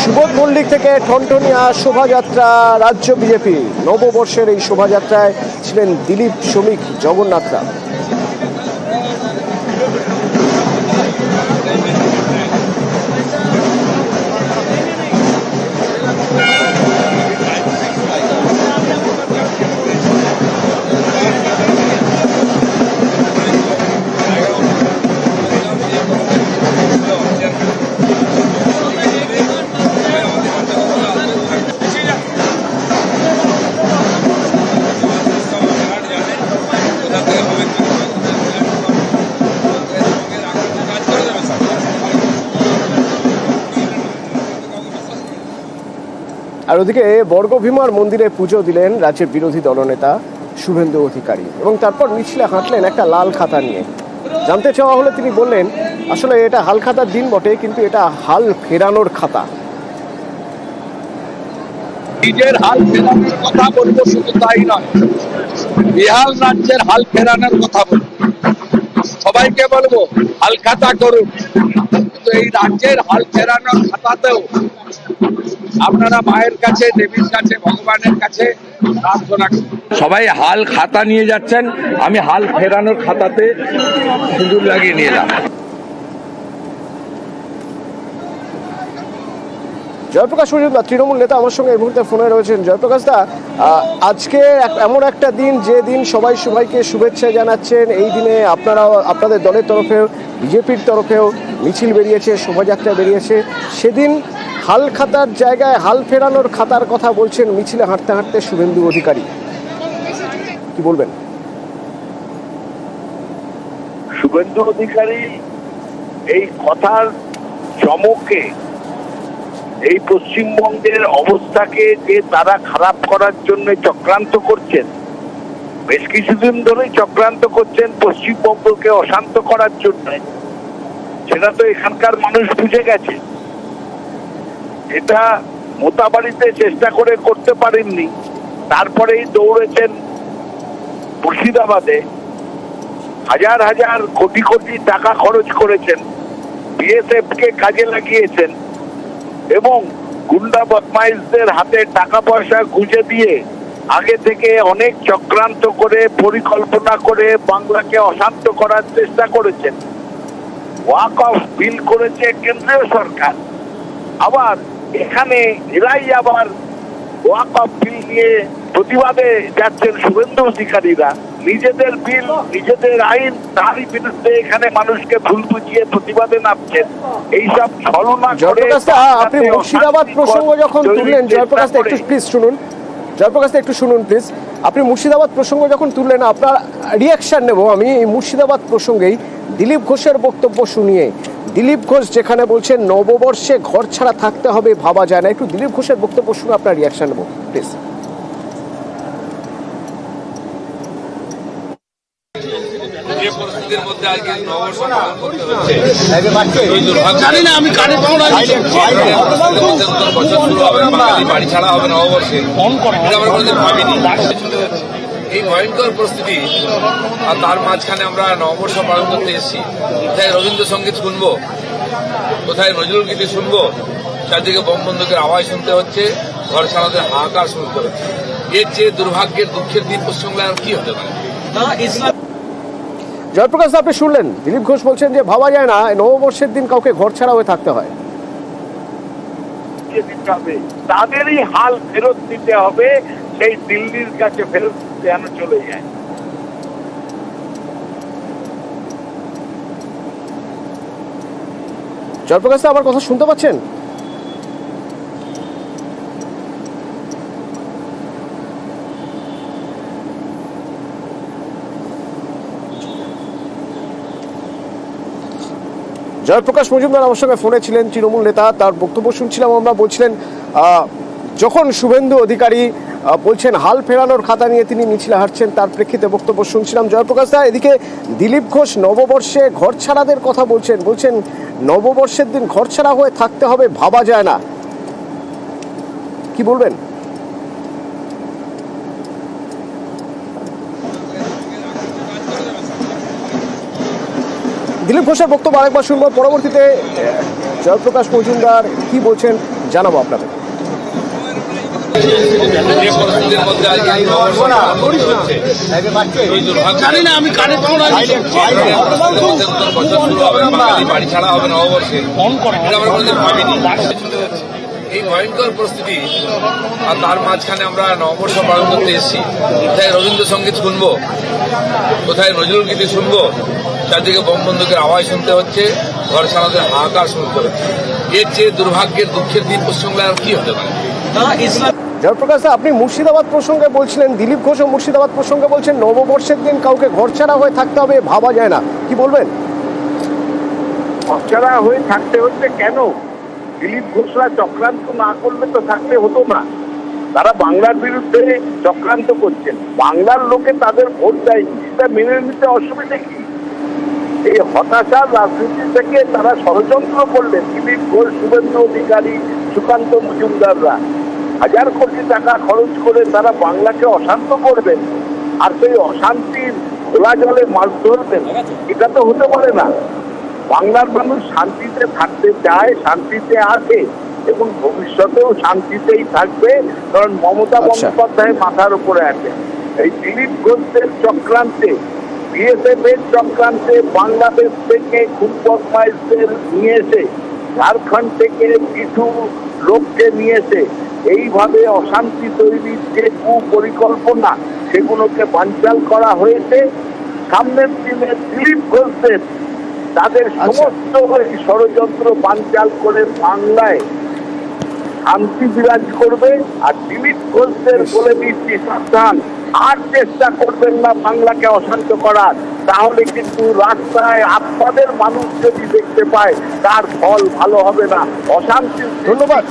সুবোধ মল্লিক থেকে ঠনঠনিয়া শোভাযাত্রা রাজ্য বিজেপি নববর্ষের এই শোভাযাত্রায় ছিলেন দিলীপ শ্রমিক জগন্নাথরা। আর ওদিকে বর্গভীমার মন্দিরে পুজো দিলেন রাজ্যের বিরোধী দলনেতা শুভেন্দু অধিকারী এবং তারপর মিছিলে হাঁটলেন একটা লাল খাতা নিয়ে। জানতে চাওয়া হলে তিনি বললেন আসলে এটা হাল খাতার দিন বটে, কিন্তু এটা হাল ফেরানোর খাতা। নিজের হাল ফেরানোর কথা বলবো, শুধু তাই নয়, বিহার রাজ্যের হাল ফেরানোর কথা বলবো। সবাইকে বলবো হাল খাতা করুন, কিন্তু এই রাজ্যের হাল ফেরানোর খাতাতেও আপনারা মায়ের কাছে, দেবীর কাছে, ভগবানের কাছে প্রার্থনা করুন। সবাই হাল খাতা নিয়ে যাচ্ছেন, আমি হাল ফেরানোর খাতাতে সিঁদুর লাগিয়ে নিয়ে এলাম। জয়প্রকাশ মজুমদার তৃণমূল নেতা আমার সঙ্গে এই মুহূর্তে ফোনে রয়েছেন। জয়প্রকাশ দা, আজকে এমন একটা দিন যে দিন সবাই সবাইকে শুভেচ্ছা জানাচ্ছেন। এই দিনে আপনাদের দলের তরফেও, বিজেপির তরফেও মিছিল বেরিয়েছে, শোভাযাত্রা বেরিয়েছে। সেদিন হাল খাতার জায়গায় হাল ফেরানোর খাতার কথা বলছেন মিছিলে হাঁটতে হাঁটতে শুভেন্দু অধিকারী, কি বলবেন? শুভেন্দু অধিকারী এই কথার চমকে এই পশ্চিমবঙ্গের অবস্থাকে যে তারা খারাপ করার জন্য চক্রান্ত করছেন, বেশ কিছুদিন ধরেই চক্রান্ত করছেন পশ্চিমবঙ্গকে অশান্ত করার জন্য, সেটা তো এখানকার মানুষ বুঝে গেছে। এটা মোতাবাড়িতে চেষ্টা করে করতে পারেননি, তারপরেই দৌড়েছেন মুর্শিদাবাদে, হাজার হাজার কোটি কোটি টাকা খরচ করেছেন, বিএসএফ কে কাজে লাগিয়েছেন এবং গুন্ডা বদমাইশদের হাতে টাকা পয়সা গুঁজে দিয়ে আগে থেকে অনেক চক্রান্ত করে, পরিকল্পনা করে বাংলাকে অশান্ত করার চেষ্টা করেছেন। ওয়াকফ বিল করেছে কেন্দ্রীয় সরকার, আবার এখানে এরাই আবার ওয়াকফ বিল নিয়ে প্রতিবাদে যাচ্ছেন শুভেন্দু অধিকারীরা। নিজেদের বিল, নিজেদের আইন, তারই বিরুদ্ধে এখানে মানুষকে ভুল বুঝিয়ে প্রতিবাদে নামছেন। এইসব ছলনা করে আপনি মুর্শিদাবাদ প্রসঙ্গ যখন তুললেন, জয়প্রকাশ একটু প্লিজ শুনুন, জয়প্রকাশ একটু শুনুন প্লিজ। আপনি মুর্শিদাবাদ প্রসঙ্গ যখন তুললেন, আপনার রিয়াকশন নেব আমি এই মুর্শিদাবাদ প্রসঙ্গেই। দিলীপ ঘোষের বক্তব্য শুনিয়ে, দিলীপ ঘোষ যেখানে বলছেন নববর্ষে ঘর ছাড়া থাকতে হবে, ভাবা যায় না, একটু দিলীপ ঘোষের বক্তব্য শুনে আপনার রিয়াকশন নেব প্লিজ। বাড়ি ছাড়া হবে নববর্ষে, এই ভয়ঙ্কর পরিস্থিতি, আর তার মাঝখানে আমরা নববর্ষ পালন করতে এসেছি। কোথায় রবীন্দ্রসঙ্গীত শুনবো, কোথায় নজরুল গীতি শুনবো, চারদিকে বোম বন্দুকের আওয়াজ শুনতে হচ্ছে, ঘর ছাড়াতে হাহাকার শুনতে হচ্ছে। এর চেয়ে দুর্ভাগ্যের, দুঃখের দিন পশ্চিমবঙ্গে আর কি হতে পারে? জয়প্রকাশ আপনি শুনলেন, দিলীপ ঘোষ বলছেন যে ভাবা যায় না নববর্ষের দিন কাউকে ঘর ছাড়া হয়ে থাকতে হয়। তাদেরই হাল ফেরত দিতে হবে, সেই দিল্লির কাছে ফেরত যেন চলে যায়। জয়প্রকাশ আমার কথা শুনতে পাচ্ছেন? জয়প্রকাশ মজুমদার আমার সঙ্গে ফোনে ছিলেন, তৃণমূল নেতা, তার বক্তব্য শুনছিলাম আমরা। বলছিলেন যখন শুভেন্দু অধিকারী বলছেন হাল ফেরানোর খাতা নিয়ে তিনি মিছিলে হাঁটছেন, তার প্রেক্ষিতে বক্তব্য শুনছিলাম। জয়প্রকাশ দা, এদিকে দিলীপ ঘোষ নববর্ষে ঘর ছাড়াদের কথা বলছেন নববর্ষের দিন ঘর ছাড়া হয়ে থাকতে হবে, ভাবা যায় না, কি বলবেন? দিলীপ ঘোষের বক্তব্য আরেকবার শুনবো, পরবর্তীতে জয়প্রকাশ মজুমদার কি বলছেন জানাবো আপনাদের। জানি না, আমি কানে বাড়ি ছাড়া হবে নববর্ষে, এটা আমরা কোনোদিন ভাবিনি। এই ভয়ঙ্কর পরিস্থিতি, আর তার মাঝখানে আমরা নববর্ষ পালন করতে এসেছি। কোথায় রবীন্দ্রসঙ্গীত শুনবো, কোথায় নজরুল গীতি শুনবো, চারদিকে বোম বন্দুকের আওয়াজ শুনতে হচ্ছে, ঘর সারাদের হাহাকার শুনতে হচ্ছে। এর চেয়ে দুর্ভাগ্যের দুঃখের দিন পশ্চিমবাংলায় আর কি হতে পারে? জয়প্রকাশ দা, আপনি মুর্শিদাবাদ প্রসঙ্গে বলছিলেন, দিলীপ ঘোষও মুর্শিদাবাদ প্রসঙ্গে বলছেন নববর্ষের দিন কাউকে ঘরছাড়া হয়ে থাকতে হবে, ভাবা যায় না, কি বলবেন? অচেনা হয়ে থাকতে হচ্ছে কেন? দিলীপ ঘোষরা চক্রান্ত না করলে তো থাকতে হতো না। তারা বাংলার বিরুদ্ধে চক্রান্ত করছেন, বাংলার লোকে তাদের ভোট দেয়নি, সেটা মেনে নিতে অসুবিধা কি? এই হতাশার রাজনীতি থেকে তারা ষড়যন্ত্র করলেন। দিলীপ ঘোষ, শুভেন্দু অধিকারী, সুকান্ত মজুমদাররা হাজার কোটি টাকা খরচ করে তারা বাংলাকে অশান্ত করবেন, আর সেই অশান্তির খোলা জলে মাছ ধরবেন, এটা তো হতে পারে না। বাংলার মানুষ শান্তিতে থাকতে চায়, শান্তিতে আছে এবং ভবিষ্যতেও শান্তিতেই থাকবে, কারণ মমতা বন্দ্যোপাধ্যায় মাথার উপরে আছে। এই দিলীপ ঘোষের চক্রান্তে, বিএসএফ এর চক্রান্তে বাংলাদেশ থেকে খুব বদমাইশদের নিয়ে এসে, ঝাড়খণ্ড থেকে কিছু লোককে নিয়ে এসে এইভাবে অশান্তি তৈরির যে কুপরিকল্পনা, সেগুলোকে বানচাল করা হয়েছে। সামনের দিনে দিলীপ ঘোষদের তাদের সমস্ত ষড়যন্ত্র বানচাল করে বাংলায় শান্তি বিরাজ করবে। আর দিলীপ ঘোষদের বলে দিচ্ছি, সাবধান, আর চেষ্টা করবেন না বাংলাকে অশান্ত করার, তাহলে কিন্তু রাস্তায় আপনাদের মানুষ যদি দেখতে পায় তার ফল ভালো হবে না। অশান্তি ধন্যবাদ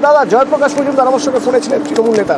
দাদা। জয়প্রকাশ মজুমদার আমার সঙ্গে ফোনে ছিলেন, তৃণমূল নেতা।